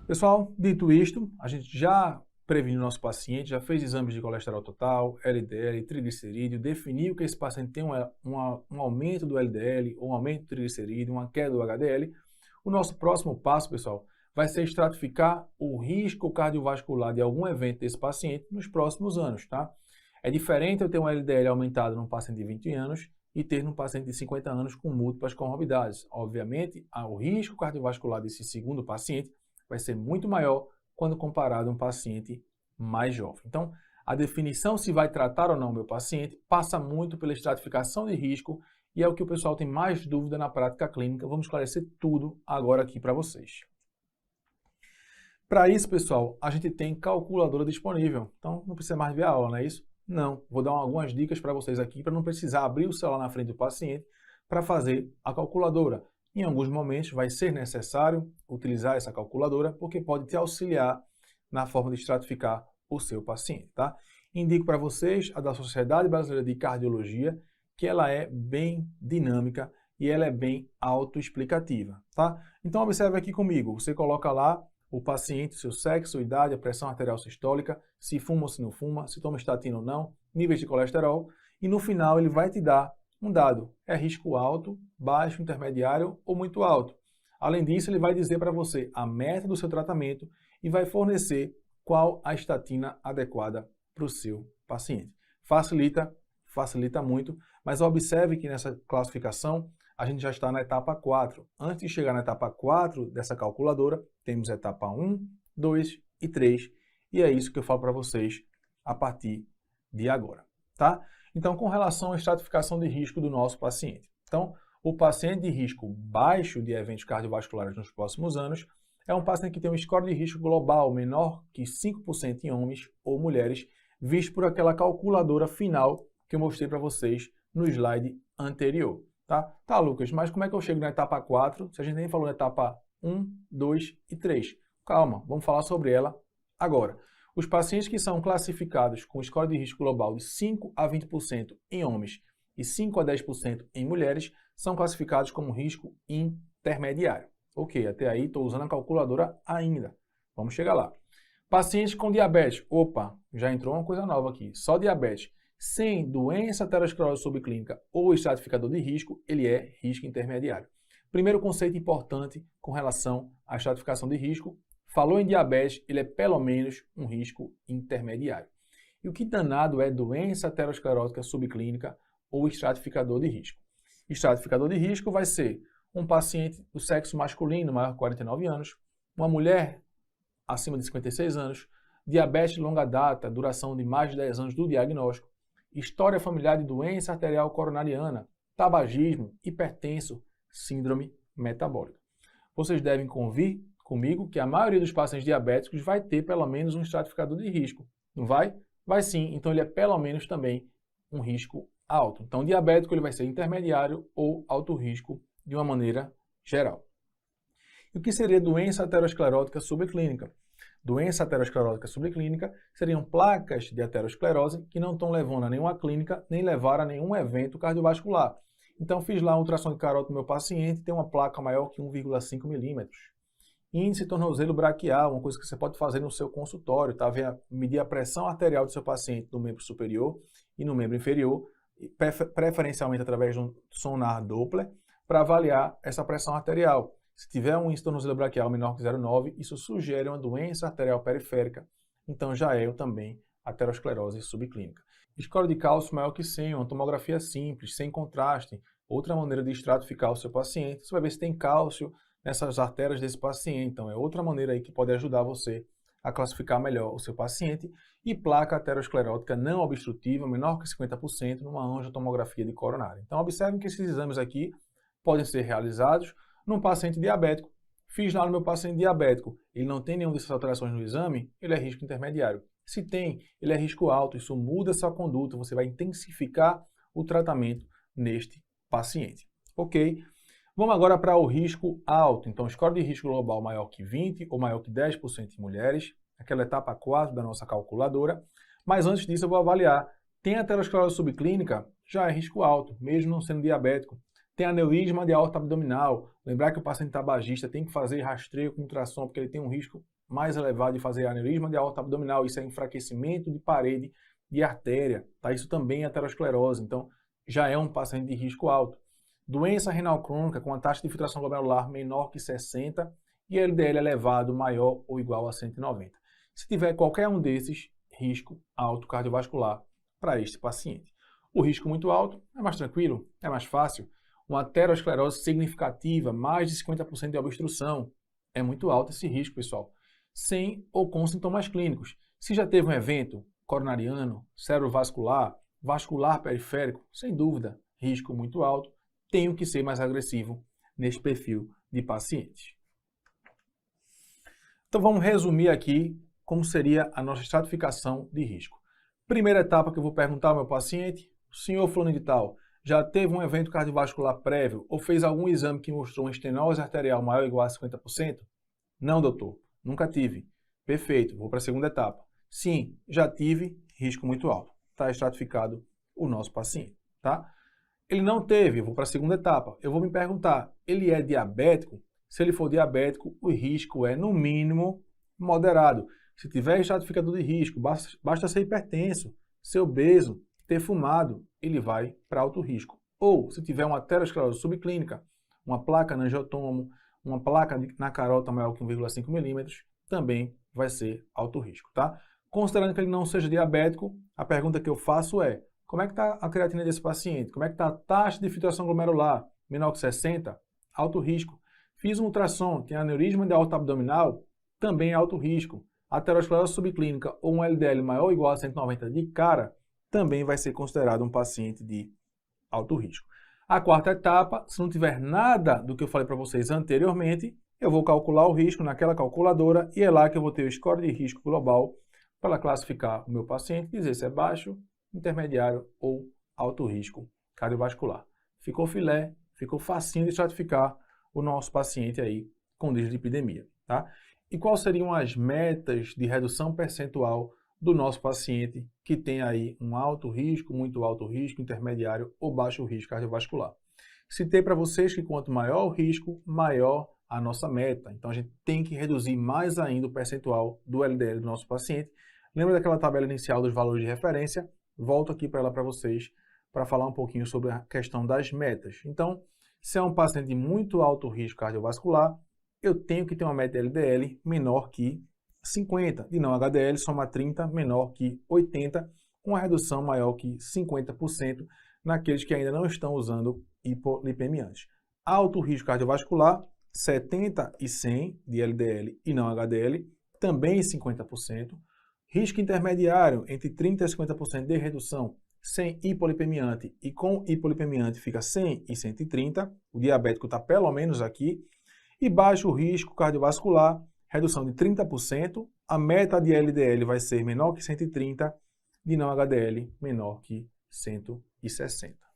Pessoal, dito isto, a gente já preveniu o nosso paciente, já fez exames de colesterol total, LDL, triglicerídeo, definiu que esse paciente tem um aumento do LDL, um aumento do triglicerídeo, uma queda do HDL. O nosso próximo passo, pessoal, vai ser estratificar o risco cardiovascular de algum evento desse paciente nos próximos anos, tá? É diferente eu ter um LDL aumentado num paciente de 20 anos e ter num paciente de 50 anos com múltiplas comorbidades. Obviamente, o risco cardiovascular desse segundo paciente vai ser muito maior quando comparado a um paciente mais jovem. Então, a definição se vai tratar ou não o meu paciente passa muito pela estratificação de risco e é o que o pessoal tem mais dúvida na prática clínica. Vamos esclarecer tudo agora aqui para vocês. Para isso, pessoal, a gente tem calculadora disponível. Então, não precisa mais ver a aula, não é isso? Não. Vou dar algumas dicas para vocês aqui para não precisar abrir o celular na frente do paciente para fazer a calculadora. Em alguns momentos vai ser necessário utilizar essa calculadora porque pode te auxiliar na forma de estratificar o seu paciente, tá? Indico para vocês a da Sociedade Brasileira de Cardiologia, que ela é bem dinâmica e ela é bem autoexplicativa, tá? Então observe aqui comigo, você coloca lá o paciente, seu sexo, idade, a pressão arterial sistólica, se fuma ou se não fuma, se toma estatina ou não, níveis de colesterol, e no final ele vai te dar um dado, é risco alto, baixo, intermediário ou muito alto. Além disso, ele vai dizer para você a meta do seu tratamento e vai fornecer qual a estatina adequada para o seu paciente. Facilita muito, mas observe que nessa classificação a gente já está na etapa 4. Antes de chegar na etapa 4 dessa calculadora, temos a etapa 1, 2 e 3, e é isso que eu falo para vocês a partir de agora, tá? Então, com relação à estratificação de risco do nosso paciente. Então, o paciente de risco baixo de eventos cardiovasculares nos próximos anos é um paciente que tem um score de risco global menor que 5% em homens ou mulheres, visto por aquela calculadora final que eu mostrei para vocês no slide anterior. Tá, Lucas, mas como é que eu chego na etapa 4, se a gente nem falou na etapa 1, 2 e 3? Calma, vamos falar sobre ela agora. Os pacientes que são classificados com score de risco global de 5 a 20% em homens e 5 a 10% em mulheres são classificados como risco intermediário. Ok, até aí estou usando a calculadora ainda. Vamos chegar lá. Pacientes com diabetes. Opa, já entrou uma coisa nova aqui. Só diabetes. Sem doença aterosclerose subclínica ou estratificador de risco, ele é risco intermediário. Primeiro conceito importante com relação à estratificação de risco. Falou em diabetes, ele é pelo menos um risco intermediário. E o que danado é doença aterosclerótica subclínica ou estratificador de risco? Estratificador de risco vai ser um paciente do sexo masculino maior de 49 anos, uma mulher acima de 56 anos, diabetes de longa data, duração de mais de 10 anos do diagnóstico, história familiar de doença arterial coronariana, tabagismo, hipertenso, síndrome metabólica. Vocês devem convir comigo que a maioria dos pacientes diabéticos vai ter pelo menos um estratificador de risco. Não vai? Vai sim, então ele é pelo menos também um risco alto. Então, diabético ele vai ser intermediário ou alto risco de uma maneira geral. E o que seria doença aterosclerótica subclínica? Doença aterosclerótica subclínica seriam placas de aterosclerose que não estão levando a nenhuma clínica, nem levaram a nenhum evento cardiovascular. Então, fiz lá um ultrassom de carótida do meu paciente, tem uma placa maior que 1,5 milímetros. Índice tornozelo braquial, uma coisa que você pode fazer no seu consultório, tá? Medir a pressão arterial do seu paciente no membro superior e no membro inferior, preferencialmente através de um sonar Doppler, para avaliar essa pressão arterial. Se tiver um índice tornozelo braquial menor que 0,9, isso sugere uma doença arterial periférica, então já é também aterosclerose subclínica. Score de cálcio maior que 100, uma tomografia simples, sem contraste, outra maneira de estratificar o seu paciente. Você vai ver se tem cálcio nessas artérias desse paciente, então é outra maneira aí que pode ajudar você a classificar melhor o seu paciente. E placa aterosclerótica não obstrutiva, menor que 50%, numa angiotomografia de coronária. Então observem que esses exames aqui podem ser realizados num paciente diabético. Fiz lá no meu paciente diabético, ele não tem nenhuma dessas alterações no exame, ele é risco intermediário. Se tem, ele é risco alto, isso muda essa conduta, você vai intensificar o tratamento neste paciente. Ok? Vamos agora para o risco alto. Então, score de risco global maior que 20 ou maior que 10% em mulheres, aquela etapa 4 da nossa calculadora. Mas antes disso eu vou avaliar, tem aterosclerose subclínica? Já é risco alto, mesmo não sendo diabético. Tem aneurisma de aorta abdominal. Lembrar que o paciente tabagista tem que fazer rastreio com ultrassom, porque ele tem um risco mais elevado de fazer aneurisma de aorta abdominal, isso é enfraquecimento de parede de artéria, tá? Isso também é aterosclerose, então já é um paciente de risco alto. Doença renal crônica com a taxa de filtração glomerular menor que 60 e LDL elevado maior ou igual a 190. Se tiver qualquer um desses, risco alto cardiovascular para este paciente. O risco muito alto é mais tranquilo, é mais fácil. Uma aterosclerose significativa, mais de 50% de obstrução, é muito alto esse risco, pessoal, sem ou com sintomas clínicos. Se já teve um evento coronariano, cerebrovascular, vascular periférico, sem dúvida, risco muito alto, tenho que ser mais agressivo nesse perfil de pacientes. Então vamos resumir aqui como seria a nossa estratificação de risco. Primeira etapa que eu vou perguntar ao meu paciente: senhor fulano de tal, já teve um evento cardiovascular prévio ou fez algum exame que mostrou uma estenose arterial maior ou igual a 50%? Não, doutor, nunca tive. Perfeito, vou para a segunda etapa. Sim, já tive, risco muito alto. Está estratificado o nosso paciente, tá? Ele não teve, eu vou para a segunda etapa. Eu vou me perguntar, ele é diabético? Se ele for diabético, o risco é, no mínimo, moderado. Se tiver estratificador de risco, basta ser hipertenso, ser obeso, ter fumado, ele vai para alto risco. Ou, se tiver uma aterosclerose subclínica, uma placa no angiotomo, uma placa na carota maior que 1,5 milímetros, também vai ser alto risco, tá? Considerando que ele não seja diabético, a pergunta que eu faço é: como é que está a creatina desse paciente? Como é que está a taxa de filtração glomerular? Menor que 60? Alto risco. Fiz um ultrassom, tem aneurisma de aorta abdominal? Também é alto risco. Aterosclerose subclínica ou um LDL maior ou igual a 190 de cara, também vai ser considerado um paciente de alto risco. A quarta etapa, se não tiver nada do que eu falei para vocês anteriormente, eu vou calcular o risco naquela calculadora e é lá que eu vou ter o score de risco global para classificar o meu paciente, dizer se é baixo, intermediário ou alto risco cardiovascular. Ficou filé, ficou facinho de estratificar o nosso paciente aí com dislipidemia, tá? E quais seriam as metas de redução percentual do nosso paciente que tem aí um alto risco, muito alto risco, intermediário ou baixo risco cardiovascular? Citei para vocês que quanto maior o risco, maior a nossa meta. Então a gente tem que reduzir mais ainda o percentual do LDL do nosso paciente. Lembra daquela tabela inicial dos valores de referência? Volto aqui para ela para vocês para falar um pouquinho sobre a questão das metas. Então, se é um paciente de muito alto risco cardiovascular, eu tenho que ter uma meta LDL menor que 50, de não HDL soma 30 menor que 80, com uma redução maior que 50% naqueles que ainda não estão usando hipolipemiantes. Alto risco cardiovascular, 70 e 100 de LDL e não HDL, também 50%. Risco intermediário, entre 30 e 50% de redução sem hipolipemiante e com hipolipemiante fica 100 e 130, o diabético está pelo menos aqui. E baixo risco cardiovascular, redução de 30%, a meta de LDL vai ser menor que 130, de não HDL menor que 160.